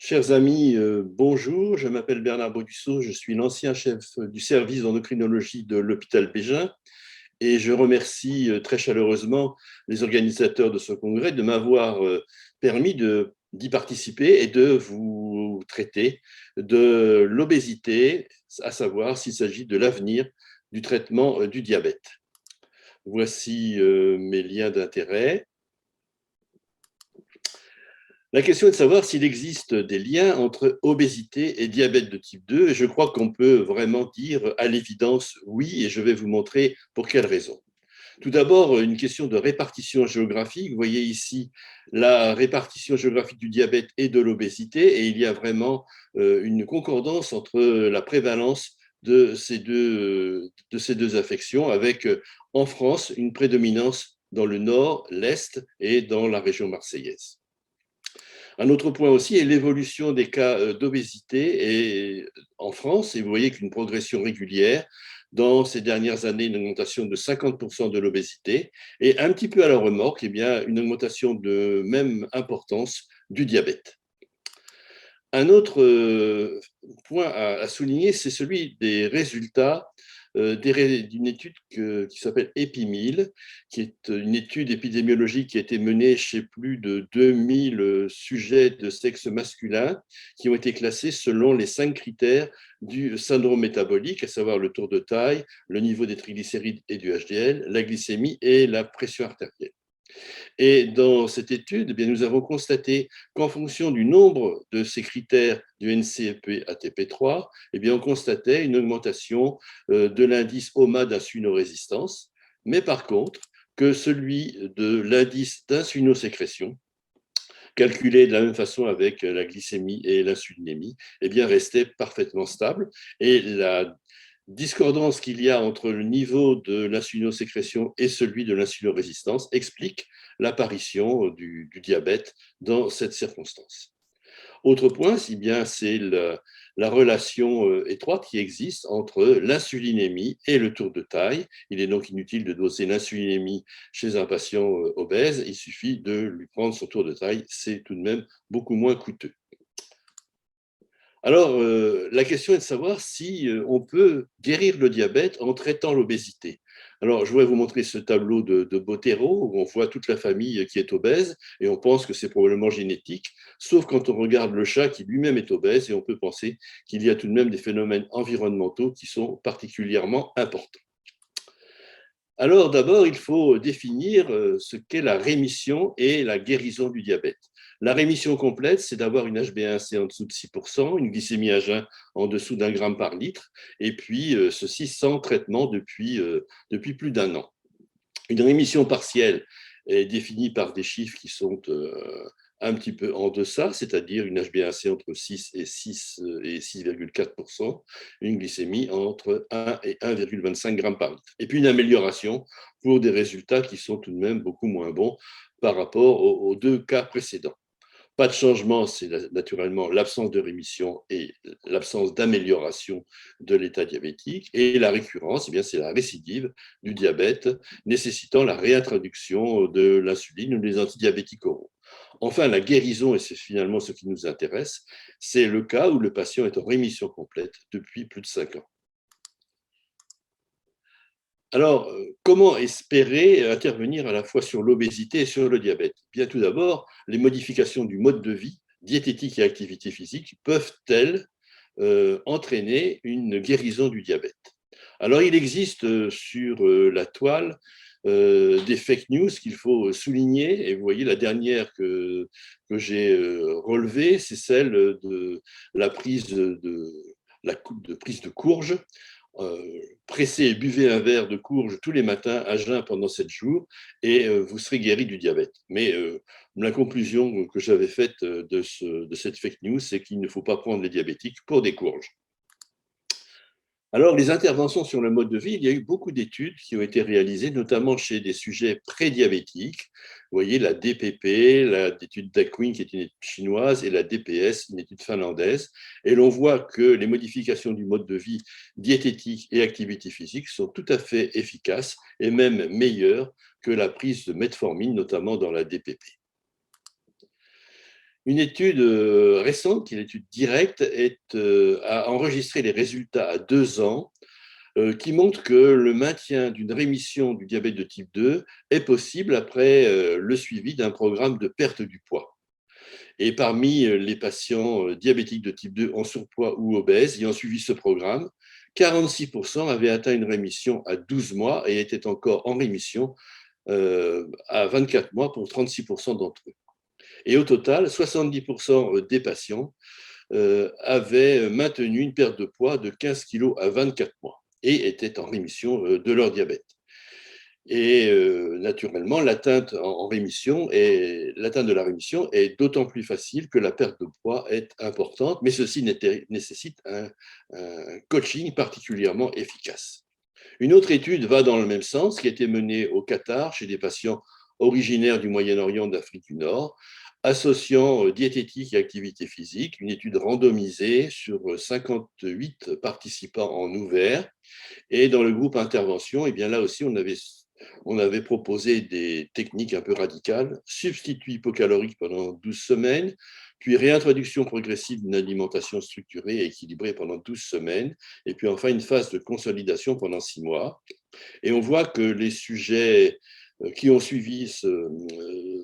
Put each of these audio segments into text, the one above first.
Chers amis, bonjour, je m'appelle Bernard Baudusseau, je suis l'ancien chef du service d'endocrinologie de l'hôpital Bégin et je remercie très chaleureusement les organisateurs de ce congrès de m'avoir permis d'y participer et de vous traiter de l'obésité, à savoir s'il s'agit de l'avenir du traitement du diabète. Voici mes liens d'intérêt. La question est de savoir s'il existe des liens entre obésité et diabète de type 2. Et je crois qu'on peut vraiment dire à l'évidence oui, et je vais vous montrer pour quelles raisons. Tout d'abord, une question de répartition géographique. Vous voyez ici la répartition géographique du diabète et de l'obésité, et il y a vraiment une concordance entre la prévalence de ces deux affections, avec en France une prédominance dans le nord, l'est et dans la région marseillaise. Un autre point aussi est l'évolution des cas d'obésité en France. Et vous voyez qu'une progression régulière. Dans ces dernières années, une augmentation de 50% de l'obésité. Et un petit peu à la remorque, eh bien, une augmentation de même importance du diabète. Un autre point à souligner, c'est celui des résultats d'une étude qui s'appelle EPIMIL, qui est une étude épidémiologique qui a été menée chez plus de 2000 sujets de sexe masculin qui ont été classés selon les 5 critères du syndrome métabolique, à savoir le tour de taille, le niveau des triglycérides et du HDL, la glycémie et la pression artérielle. Et dans cette étude, eh bien, nous avons constaté qu'en fonction du nombre de ces critères du NCP-ATP3, eh bien, on constatait une augmentation de l'indice OMA d'insulinorésistance, mais par contre, que celui de l'indice d'insulinosécrétion, calculé de la même façon avec la glycémie et l'insulinémie, eh bien, restait parfaitement stable. Et la discordance qu'il y a entre le niveau de l'insulinosécrétion et celui de l'insulinorésistance explique l'apparition du diabète dans cette circonstance. Autre point, si bien c'est la relation étroite qui existe entre l'insulinémie et le tour de taille. Il est donc inutile de doser l'insulinémie chez un patient obèse, il suffit de lui prendre son tour de taille, c'est tout de même beaucoup moins coûteux. Alors, la question est de savoir si on peut guérir le diabète en traitant l'obésité. Alors, je voudrais vous montrer ce tableau de Bottero, où on voit toute la famille qui est obèse, et on pense que c'est probablement génétique, sauf quand on regarde le chat qui lui-même est obèse, et on peut penser qu'il y a tout de même des phénomènes environnementaux qui sont particulièrement importants. Alors d'abord, il faut définir ce qu'est la rémission et la guérison du diabète. La rémission complète, c'est d'avoir une HbA1c en dessous de 6%, une glycémie à jeun en dessous d'1 gramme par litre, et puis ceci sans traitement depuis plus d'1 an. Une rémission partielle est définie par des chiffres qui sont un petit peu en deçà, c'est-à-dire une HbA1c entre 6 et 6,4%, une glycémie entre 1 et 1,25 g par litre. Et puis une amélioration pour des résultats qui sont tout de même beaucoup moins bons par rapport aux 2 cas précédents. Pas de changement, c'est naturellement l'absence de rémission et l'absence d'amélioration de l'état diabétique. Et la récurrence, eh bien, c'est la récidive du diabète nécessitant la réintroduction de l'insuline ou des antidiabétiques oraux. Enfin, la guérison, et c'est finalement ce qui nous intéresse, c'est le cas où le patient est en rémission complète depuis plus de 5 ans. Alors, comment espérer intervenir à la fois sur l'obésité et sur le diabète? Bien tout d'abord, les modifications du mode de vie, diététique et activité physique, peuvent-elles entraîner une guérison du diabète? Alors, il existe sur la toile des fake news qu'il faut souligner. Et vous voyez, la dernière que j'ai relevée, c'est celle de la prise de prise de courge. Pressez et buvez un verre de courge tous les matins à jeun pendant 7 jours et vous serez guéri du diabète. Mais la conclusion que j'avais faite de cette fake news, c'est qu'il ne faut pas prendre les diabétiques pour des courges. Alors, les interventions sur le mode de vie, il y a eu beaucoup d'études qui ont été réalisées, notamment chez des sujets prédiabétiques. Vous voyez, la DPP, l'étude d'Aquin, qui est une étude chinoise, et la DPS, une étude finlandaise. Et l'on voit que les modifications du mode de vie diététique et activité physique sont tout à fait efficaces et même meilleures que la prise de metformine, notamment dans la DPP. Une étude récente, qui est l'étude directe, a enregistré les résultats à 2 ans qui montre que le maintien d'une rémission du diabète de type 2 est possible après le suivi d'un programme de perte du poids. Et parmi les patients diabétiques de type 2 en surpoids ou obèses ayant suivi ce programme, 46% avaient atteint une rémission à 12 mois et étaient encore en rémission à 24 mois pour 36% d'entre eux. Et au total, 70% des patients avaient maintenu une perte de poids de 15 kg à 24 mois et étaient en rémission de leur diabète. Et naturellement, l'atteinte de la rémission est d'autant plus facile que la perte de poids est importante, mais ceci nécessite un coaching particulièrement efficace. Une autre étude va dans le même sens, qui a été menée au Qatar chez des patients originaires du Moyen-Orient, d'Afrique du Nord, associant diététique et activité physique, une étude randomisée sur 58 participants en ouvert. Et dans le groupe intervention, et bien là aussi, on avait proposé des techniques un peu radicales, substitut hypocalorique pendant 12 semaines, puis réintroduction progressive d'une alimentation structurée et équilibrée pendant 12 semaines, et puis enfin une phase de consolidation pendant 6 mois. Et on voit que les sujets qui ont suivi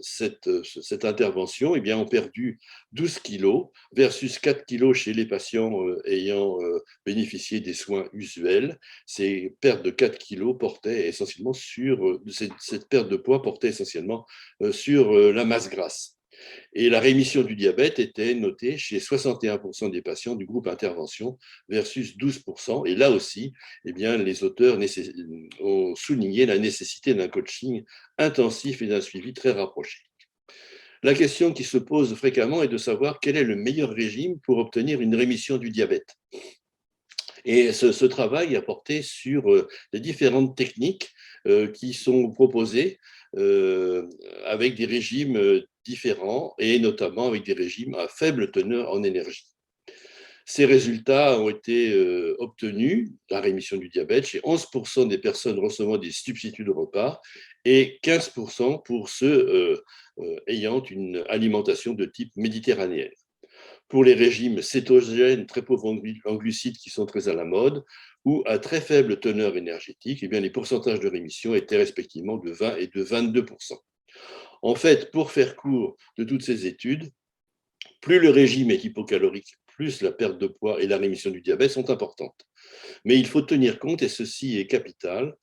cette intervention eh bien, ont perdu 12 kilos versus 4 kilos chez les patients ayant bénéficié des soins usuels. Ces pertes de 4 kilos portaient essentiellement cette perte de poids portait essentiellement sur la masse grasse. Et la rémission du diabète était notée chez 61% des patients du groupe intervention versus 12%. Et là aussi, eh bien, les auteurs ont souligné la nécessité d'un coaching intensif et d'un suivi très rapproché. La question qui se pose fréquemment est de savoir quel est le meilleur régime pour obtenir une rémission du diabète. Et ce travail a porté sur les différentes techniques qui sont proposées avec des régimes différents et notamment avec des régimes à faible teneur en énergie. Ces résultats ont été obtenus, la rémission du diabète, chez 11% des personnes recevant des substituts de repas et 15% pour ceux ayant une alimentation de type méditerranéenne. Pour les régimes cétogènes très pauvres en glucides qui sont très à la mode ou à très faible teneur énergétique, eh bien, les pourcentages de rémission étaient respectivement de 20 et de 22%. En fait, pour faire court de toutes ces études, plus le régime est hypocalorique, plus la perte de poids et la rémission du diabète sont importantes. Mais il faut tenir compte, et ceci est capital,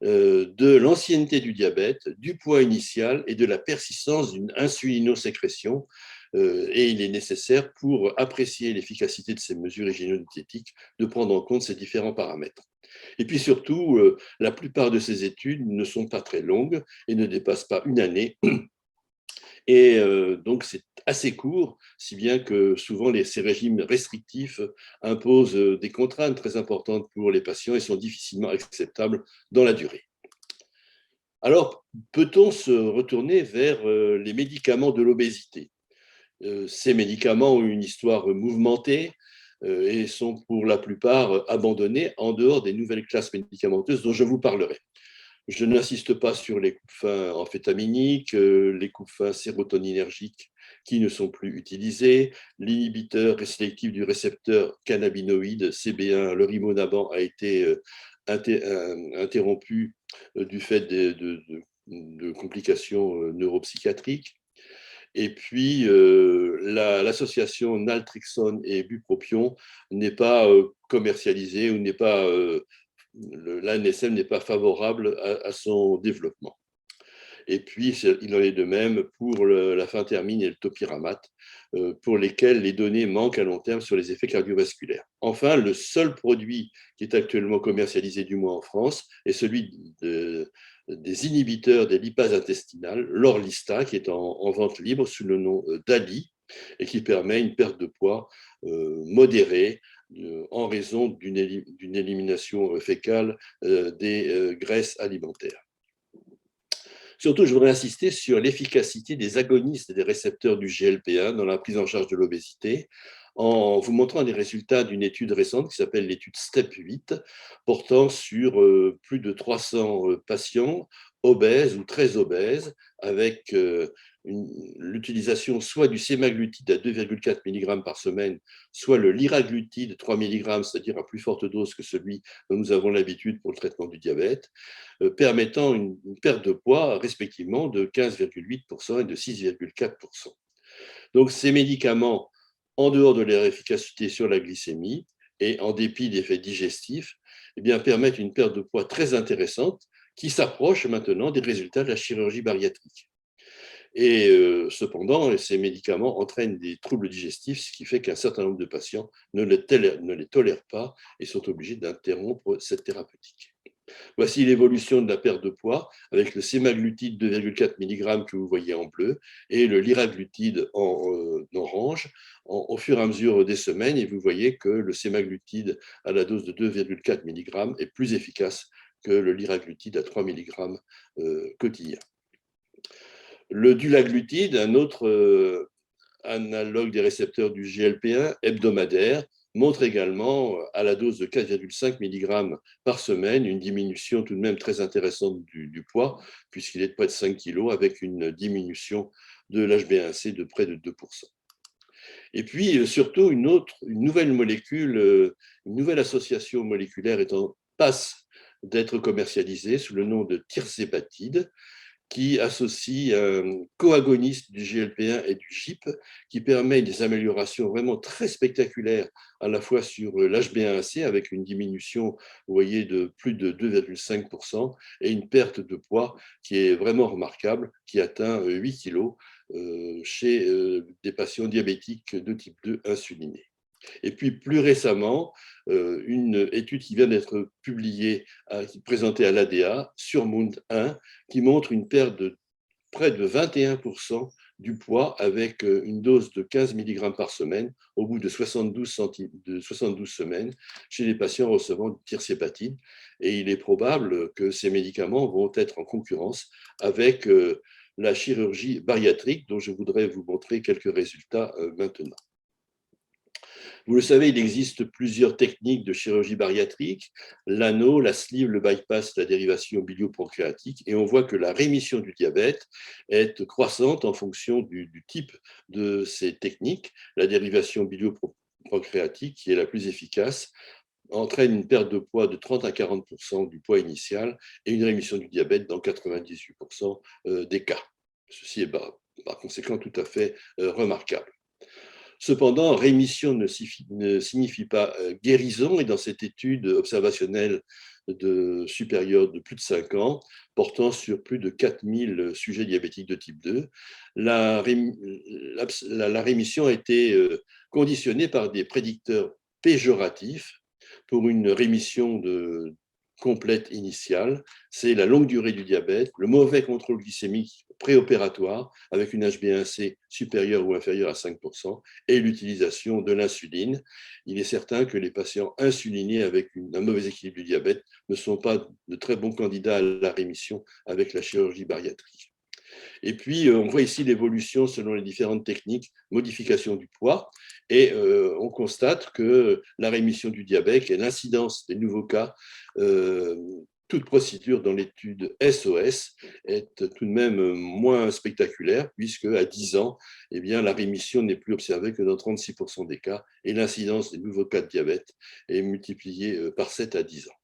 de l'ancienneté du diabète, du poids initial et de la persistance d'une insulinosécrétion. Et il est nécessaire, pour apprécier l'efficacité de ces mesures hygiéno-diététiques, de prendre en compte ces différents paramètres. Et puis surtout, la plupart de ces études ne sont pas très longues et ne dépassent pas une année. Et donc, c'est assez court, si bien que souvent, ces régimes restrictifs imposent des contraintes très importantes pour les patients et sont difficilement acceptables dans la durée. Alors, peut-on se retourner vers les médicaments de l'obésité? Ces médicaments ont une histoire mouvementée et sont pour la plupart abandonnés en dehors des nouvelles classes médicamenteuses dont je vous parlerai. Je n'insiste pas sur les coupe-fins amphétaminiques, les coupe-fins sérotoninergiques qui ne sont plus utilisés, l'inhibiteur sélectif du récepteur cannabinoïde CB1, le rimonabant, a été interrompu du fait de complications neuropsychiatriques. Et puis, l'association naltrexone et bupropion n'est pas commercialisée ou n'est pas l'ANSM n'est pas favorable à son développement. Et puis, il en est de même pour la phentermine et le topiramate, pour lesquels les données manquent à long terme sur les effets cardiovasculaires. Enfin, le seul produit qui est actuellement commercialisé, du moins en France, est celui des inhibiteurs des lipases intestinales, l'Orlistat, qui est en vente libre sous le nom d'Ali et qui permet une perte de poids modérée en raison d'une élimination fécale des graisses alimentaires. Surtout, je voudrais insister sur l'efficacité des agonistes des récepteurs du GLP-1 dans la prise en charge de l'obésité, en vous montrant des résultats d'une étude récente qui s'appelle l'étude STEP8, portant sur plus de 300 patients obèses ou très obèses, avec l'utilisation soit du sémaglutide à 2,4 mg par semaine, soit le liraglutide 3 mg, c'est-à-dire à plus forte dose que celui dont nous avons l'habitude pour le traitement du diabète, permettant une perte de poids respectivement de 15,8% et de 6,4%. Donc ces médicaments, en dehors de leur efficacité sur la glycémie et en dépit d'effets digestifs, eh bien, permettent une perte de poids très intéressante qui s'approche maintenant des résultats de la chirurgie bariatrique. Et cependant, ces médicaments entraînent des troubles digestifs, ce qui fait qu'un certain nombre de patients ne les tolèrent pas et sont obligés d'interrompre cette thérapeutique. Voici l'évolution de la perte de poids avec le sémaglutide 2,4 mg que vous voyez en bleu et le liraglutide en orange au fur et à mesure des semaines. Et vous voyez que le sémaglutide à la dose de 2,4 mg est plus efficace que le liraglutide à 3 mg quotidien. Le dulaglutide, un autre analogue des récepteurs du GLP-1 hebdomadaire, montre également à la dose de 4,5 mg par semaine une diminution tout de même très intéressante du poids, puisqu'il est de près de 5 kg, avec une diminution de l'HbA1c de près de 2%. Et puis surtout une nouvelle molécule, une nouvelle association moléculaire est en passe d'être commercialisée sous le nom de tirzépatide, qui associe un coagoniste du GLP-1 et du GIP, qui permet des améliorations vraiment très spectaculaires, à la fois sur l'HbA1c, avec une diminution, vous voyez, de plus de 2,5%, et une perte de poids qui est vraiment remarquable, qui atteint 8 kg chez des patients diabétiques de type 2 insulinés. Et puis plus récemment, une étude qui vient d'être publiée, présentée à l'ADA, Surmount 1, qui montre une perte de près de 21% du poids avec une dose de 15 mg par semaine au bout de 72 semaines chez les patients recevant du tirzépatide. Et il est probable que ces médicaments vont être en concurrence avec la chirurgie bariatrique, dont je voudrais vous montrer quelques résultats maintenant. Vous le savez, il existe plusieurs techniques de chirurgie bariatrique, l'anneau, la sleeve, le bypass, la dérivation biliopancréatique, et on voit que la rémission du diabète est croissante en fonction du type de ces techniques. La dérivation biliopancréatique, qui est la plus efficace, entraîne une perte de poids de 30 à 40% du poids initial et une rémission du diabète dans 98% des cas. Ceci est par conséquent tout à fait remarquable. Cependant, rémission ne signifie pas guérison, et dans cette étude observationnelle supérieure de plus de 5 ans, portant sur plus de 4000 sujets diabétiques de type 2, la rémission a été conditionnée par des prédicteurs péjoratifs pour une rémission complète initiale. C'est la longue durée du diabète, le mauvais contrôle glycémique préopératoire avec une HbA1c supérieure ou inférieure à 5% et l'utilisation de l'insuline. Il est certain que les patients insulinés avec un mauvais équilibre du diabète ne sont pas de très bons candidats à la rémission avec la chirurgie bariatrique. Et puis, on voit ici l'évolution selon les différentes techniques, modification du poids, et on constate que la rémission du diabète et l'incidence des nouveaux cas, toute procédure dans l'étude SOS est tout de même moins spectaculaire, puisque à 10 ans, eh bien, la rémission n'est plus observée que dans 36% des cas, et l'incidence des nouveaux cas de diabète est multipliée par 7 à 10 ans.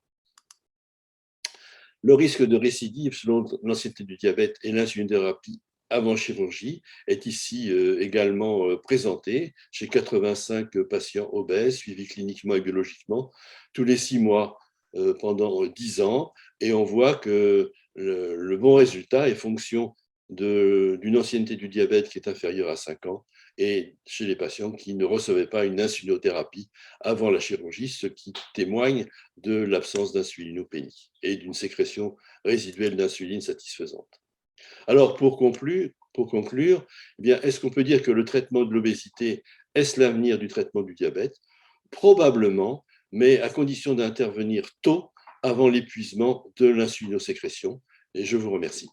Le risque de récidive selon l'ancienneté du diabète et l'insulinothérapie avant chirurgie est ici également présenté chez 85 patients obèses suivis cliniquement et biologiquement tous les 6 mois pendant 10 ans. Et on voit que le bon résultat est fonction d'une ancienneté du diabète qui est inférieure à 5 ans et chez les patients qui ne recevaient pas une insulinothérapie avant la chirurgie, ce qui témoigne de l'absence d'insulinopénie et d'une sécrétion résiduelle d'insuline satisfaisante. Alors, pour conclure, eh bien, est-ce qu'on peut dire que le traitement de l'obésité est l'avenir du traitement du diabète? Probablement, mais à condition d'intervenir tôt avant l'épuisement de l'insulinosécrétion. Et je vous remercie.